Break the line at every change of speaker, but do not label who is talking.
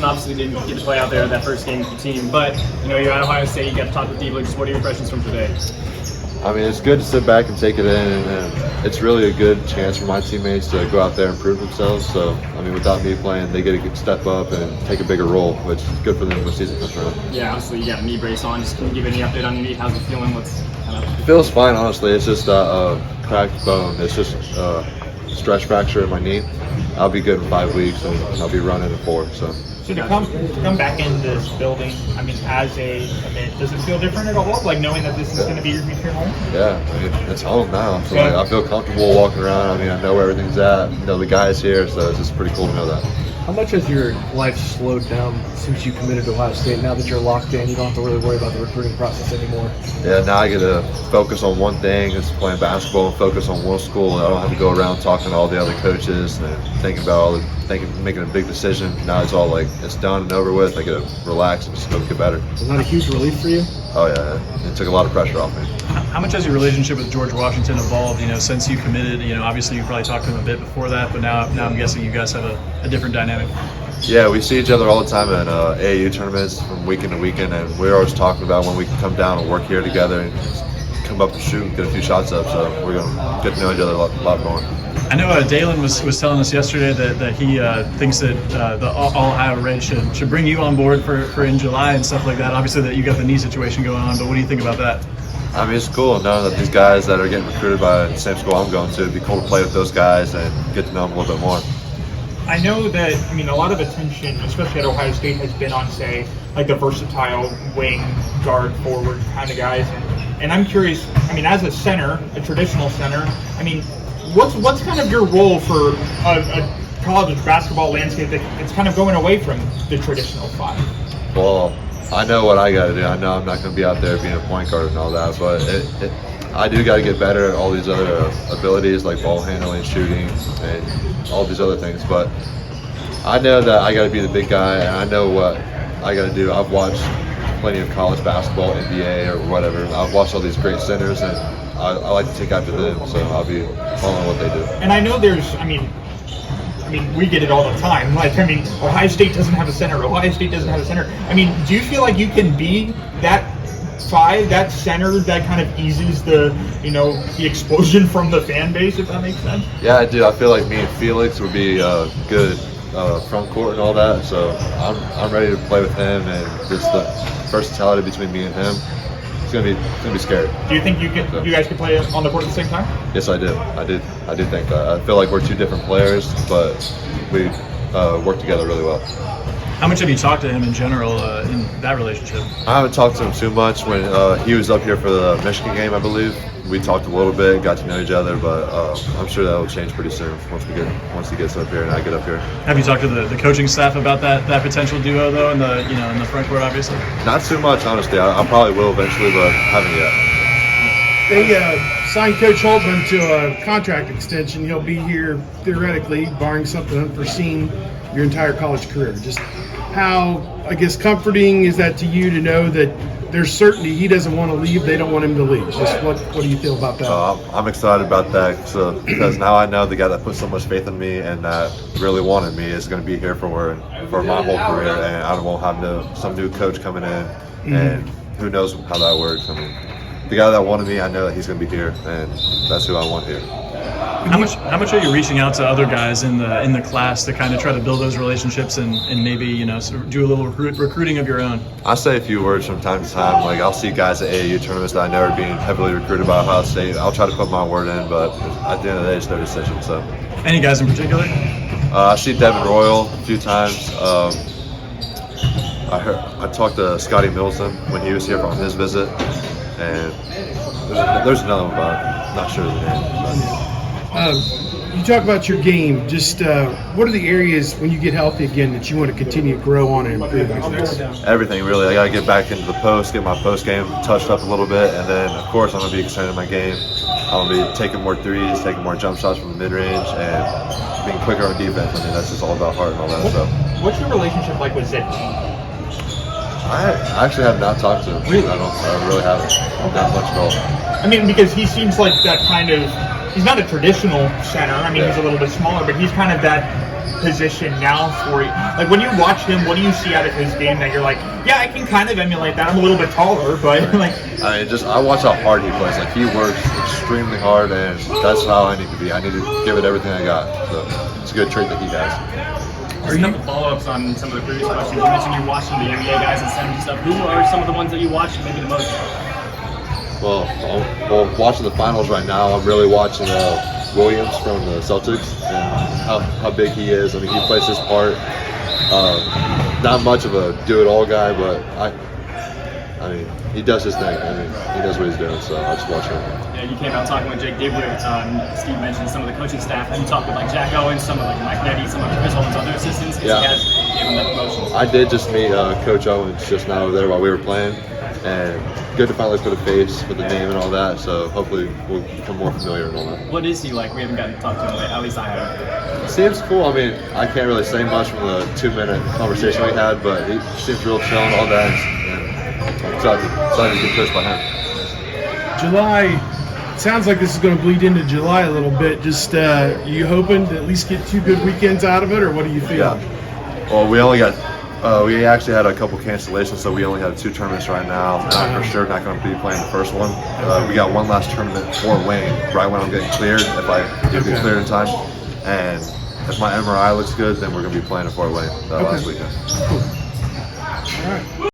obviously didn't get to play out there in that first game with the team, but you're at Ohio State, you got to talk with Deebler. Just what are your impressions from today?
I mean, it's good to sit back and take it in, and it's really a good chance for my teammates to go out there and prove themselves. So, I mean, without me playing, they get to step up and take a bigger role, which is good for them when the season comes around.
Yeah, obviously you got a knee brace on. Just can you give any update on your knee? How's it feeling?
It feels fine, honestly. It's just a cracked bone. It's just a stretch fracture in my knee. I'll be good in 5 weeks, and I'll be running in 4.
So to come back into this building, I mean, as a commit, does it feel different at all? Like knowing that this is going to be your future home?
Yeah, I mean, it's home now. So I feel comfortable walking around. I mean, I know where everything's at. I know the guys here, so it's just pretty cool to know that.
How much has your life slowed down since you committed to Ohio State? Now that you're locked in, you don't have to really worry about the recruiting process anymore.
Yeah, now I get to focus on one thing, it's playing basketball, and focus on one school. I don't have to go around talking to all the other coaches and thinking about making a big decision. Now it's all like, it's done and over with. I get to relax and just go get better.
Is that a huge relief for you?
Oh yeah, it took a lot of pressure off me.
How much has your relationship with George Washington evolved, since you committed? Obviously you probably talked to him a bit before that, but now I'm guessing you guys have a different dynamic.
Yeah, we see each other all the time at AAU tournaments from weekend to weekend, and we're always talking about when we can come down and work here together and come up and shoot and get a few shots up. So we're going to get to know each other a lot more.
I know Dalen was telling us yesterday that he thinks that the All Ohio Red should bring you on board for in July and stuff like that. Obviously that you got the knee situation going on, but what do you think about that?
I mean, it's cool knowing that these guys that are getting recruited by the same school I'm going to, it'd be cool to play with those guys and get to know them a little bit more.
I know that, a lot of attention, especially at Ohio State, has been on, say, like the versatile wing, guard, forward kind of guys. And I'm curious, as a center, a traditional center, what's kind of your role for a college basketball landscape that's kind of going away from the traditional 5?
Well, I know what I got to do. I know I'm not going to be out there being a point guard and all that, but I do got to get better at all these other abilities like ball handling, shooting, and all these other things. But I know that I got to be the big guy, and I know what I got to do. I've watched plenty of college basketball, NBA, or whatever. I've watched all these great centers, and I like to take after them, so I'll be following what they do.
And I know there's, we get it all the time. Ohio State doesn't have a center. Ohio State doesn't have a center. Do you feel like you can be that 5, that center that kind of eases the explosion from the fan base, if that makes sense?
Yeah, I do. I feel like me and Felix would be good front court and all that. So I'm ready to play with him, and just the versatility between me and him. It's gonna be scary.
Do you think you guys can play on the court at the same time?
Yes, I do. I do think that. I feel like we're 2 different players, but we work together really well.
How much have you talked to him in general in that relationship?
I haven't talked to him too much. When he was up here for the Michigan game, I believe, we talked a little bit, got to know each other, but I'm sure that will change pretty soon once he gets up here and I get up here.
Have you talked to the coaching staff about that potential duo though in the front court, obviously?
Not too much, honestly. I probably will eventually, but haven't yet.
They signed Coach Holtman to a contract extension. He'll be here theoretically, barring something unforeseen, your entire college career. Just how, comforting is that to you to know that there's certainty he doesn't want to leave, they don't want him to leave? Just what do you feel about that?
I'm excited about that because now I know the guy that put so much faith in me and that really wanted me is going to be here for my whole career, and I won't have some new coach coming in, and who knows how that works. The guy that wanted me, I know that he's going to be here, and that's who I want here.
How much are you reaching out to other guys in the class to kind of try to build those relationships and maybe do a little recruiting of your own?
I say a few words from time to time. Like I'll see guys at AAU tournaments that I know are being heavily recruited by Ohio State. I'll try to put my word in, but at the end of the day, it's their decision. So,
any guys in particular?
I see Devin Royal a few times. I talked to Scotty Milton when he was here on his visit, and there's another one, but I'm not sure of the name.
You talk about your game. Just what are the areas when you get healthy again that you want to continue to grow on and improve on?
Everything, really. I got to get back into the post, get my post game touched up a little bit, and then, of course, I'm going to be extending my game. I'm going to be taking more threes, taking more jump shots from the mid-range, and being quicker on defense. That's just all about heart and all that stuff.
What's your relationship like with Zed?
I actually have not talked to him. Really? I really haven't. Not much at all.
Because he seems like that kind of he's not a traditional center. I mean, he's a little bit smaller, but he's kind of that position now for you. Like when you watch him, what do you see out of his game that you're like, yeah, I can kind of emulate that. I'm a little bit taller, but like.
I mean, I watch how hard he plays. Like he works extremely hard, and that's how I need to be. I need to give it everything I got. So it's a good trait that he has.
Just a couple follow-ups on some of the previous questions. You mentioned you're watching the NBA guys and centers and stuff. Who are some of the ones that you watch maybe the most?
Well, watching the finals right now, I'm really watching Williams from the Celtics and how big he is. I mean, he plays his part. Not much of a do-it-all guy, but I mean, he does his thing. I mean, he knows what he's doing, so I just watch him.
Yeah, you came out talking with Jake Dibler. Steve mentioned some of the coaching staff. Have you talked with like Jack Owens, some of like Mike Nettie, some of Chris Holmes, other assistants?
Yeah.
He has given them promotions.
I did just meet Coach Owens just now over there while we were playing, and good to finally put a face with the name and all that. So hopefully we'll become more familiar and all that.
What is he like? We haven't gotten to talk to him yet. At least I haven't.
Seems cool. I mean, I can't really say much from the 2-minute conversation we had, but he seems real chill and all that. And I'm excited to get coached by him.
July. Sounds like this is going to bleed into July a little bit. Just you hoping to at least get 2 good weekends out of it, or what do you feel?
Yeah. Well, we actually had a couple cancellations, so we only have 2 tournaments right now. And I'm for sure not going to be playing the first one. We got one last tournament for Wayne, right when I'm getting cleared, if I get cleared in time. And if my MRI looks good, then we're going to be playing at Fort Wayne that last weekend.
Cool. All right.